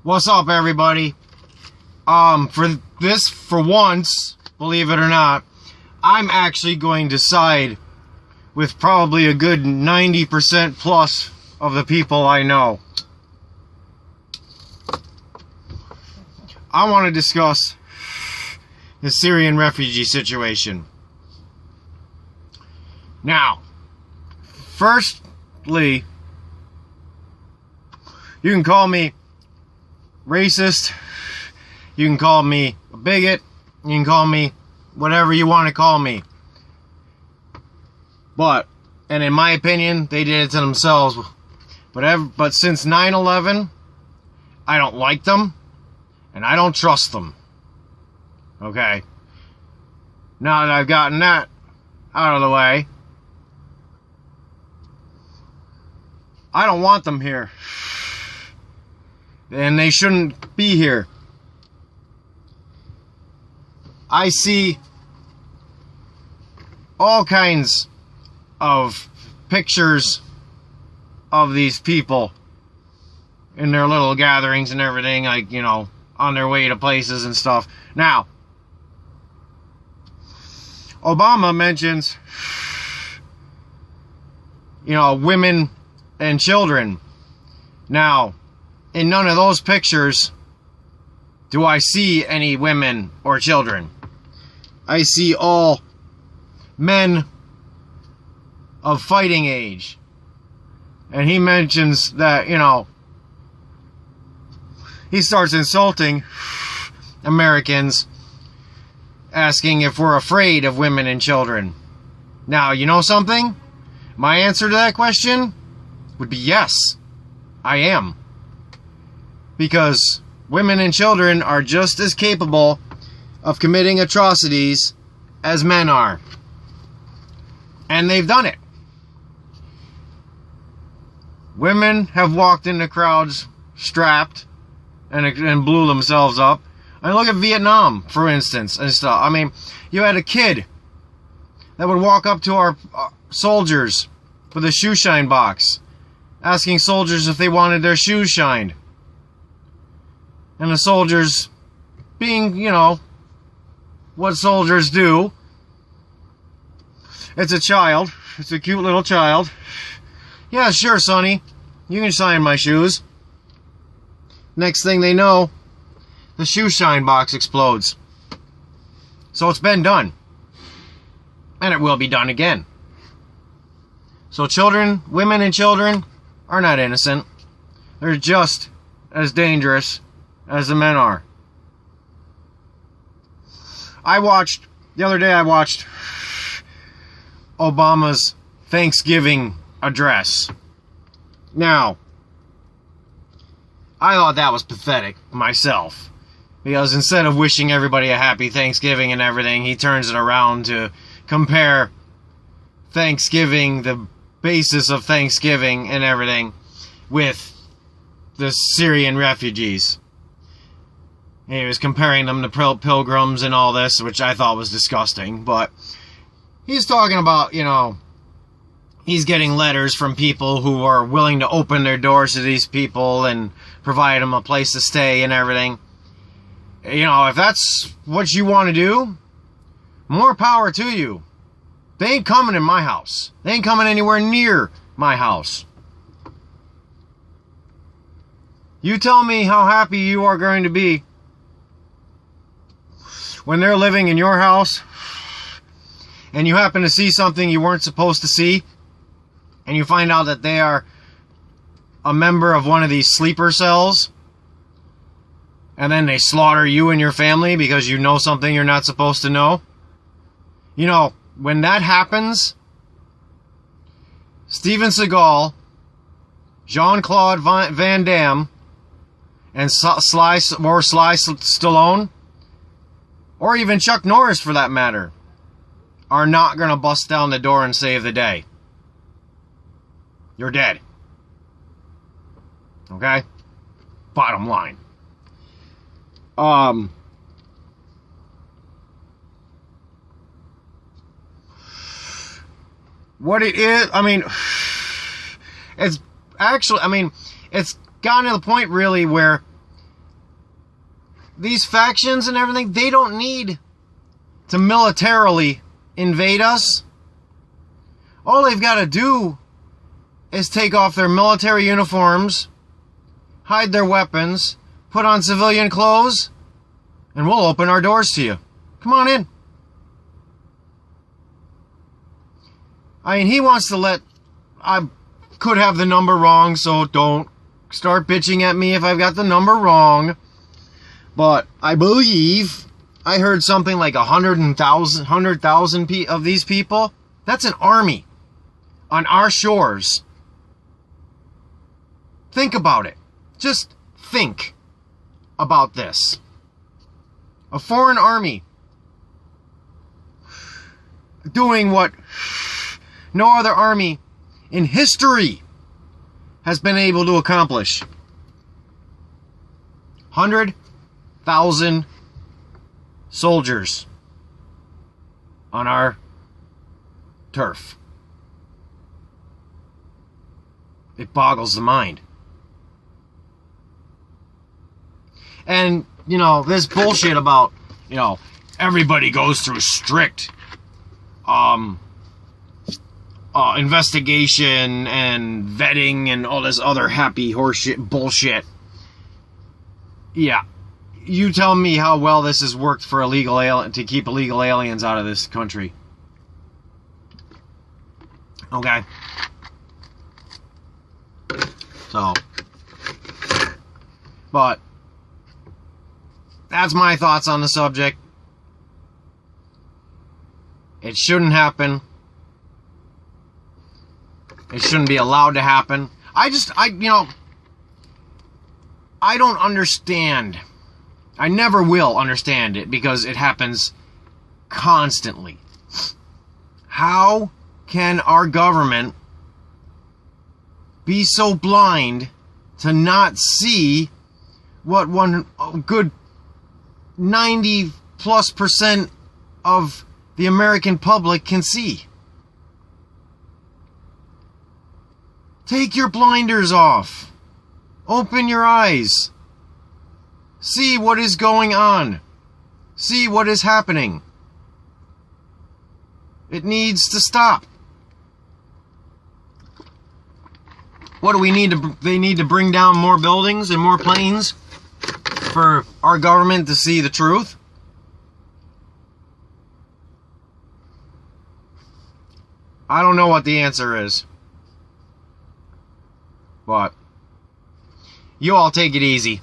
What's up, everybody? For once, believe it or not, I'm actually going to side with probably a good 90% plus of the people I know. I want to discuss the Syrian refugee situation. Now, firstly, you can call me racist, you can call me a bigot, you can call me whatever you want to call me. And in my opinion, they did it to themselves. But since 9/11, I don't like them, and I don't trust them. Okay? Now that I've gotten that out of the way, I don't want them here. And they shouldn't be here. I see all kinds of pictures of these people in their little gatherings and everything, like, you know, on their way to places and stuff. Now, Obama mentions, you know, women and children. Now, in none of those pictures do I see any women or children. I see all men of fighting age. And he mentions that, you know, he starts insulting Americans, asking if we're afraid of women and children. Now, you know something? My answer to that question would be yes, I am. Because women and children are just as capable of committing atrocities as men are. And they've done it. Women have walked into crowds strapped and blew themselves up. I mean, look at Vietnam, for instance, and stuff. I mean, you had a kid that would walk up to our soldiers with a shoe shine box, asking soldiers if they wanted their shoes shined. And the soldiers, being, you know, what soldiers do, it's a child, it's a cute little child. Yeah, sure, Sonny, you can shine my shoes. Next thing they know, the shoe shine box explodes. So it's been done. And it will be done again. So children, women and children are not innocent. They're just as dangerous as the men are. The other day I watched Obama's Thanksgiving address. Now, I thought that was pathetic myself, because instead of wishing everybody a happy Thanksgiving and everything, he turns it around to compare Thanksgiving, the basis of Thanksgiving and everything, with the Syrian refugees. He was comparing them to pilgrims and all this, which I thought was disgusting. But he's talking about, you know, he's getting letters from people who are willing to open their doors to these people and provide them a place to stay and everything. You know, if that's what you want to do, more power to you. They ain't coming in my house. They ain't coming anywhere near my house. You tell me how happy you are going to be when they're living in your house and you happen to see something you weren't supposed to see, and you find out that they are a member of one of these sleeper cells, and then they slaughter you and your family because you know something you're not supposed to know. You know, when that happens, Steven Seagal, Jean-Claude Van Damme, and Sly Stallone, or even Chuck Norris for that matter, are not going to bust down the door and save the day. You're dead. Okay? Bottom line. What it is, I mean, it's actually, I mean, it's gotten to the point really where these factions and everything, they don't need to militarily invade us. All they've got to do is take off their military uniforms, hide their weapons, put on civilian clothes, and we'll open our doors to you. Come on in. I mean, he wants to let... I could have the number wrong, so don't start bitching at me if I've got the number wrong. But I believe I heard something like 100,000 of these people. That's an army on our shores. Think about it. Just think about this. A foreign army doing what no other army in history has been able to accomplish. 100,000 soldiers on our turf. It boggles the mind. And, you know, this bullshit about, you know, everybody goes through strict investigation and vetting and all this other happy horseshit bullshit. Yeah. You tell me how well this has worked for to keep illegal aliens out of this country. Okay. So. But that's my thoughts on the subject. It shouldn't happen. It shouldn't be allowed to happen. I don't understand. I never will understand it because it happens constantly. How can our government be so blind to not see what one good 90+% of the American public can see? Take your blinders off. Open your eyes. See what is going on. See what is happening. It needs to stop. What do we need to... They need to bring down more buildings and more planes for our government to see the truth? I don't know what the answer is. But you all take it easy.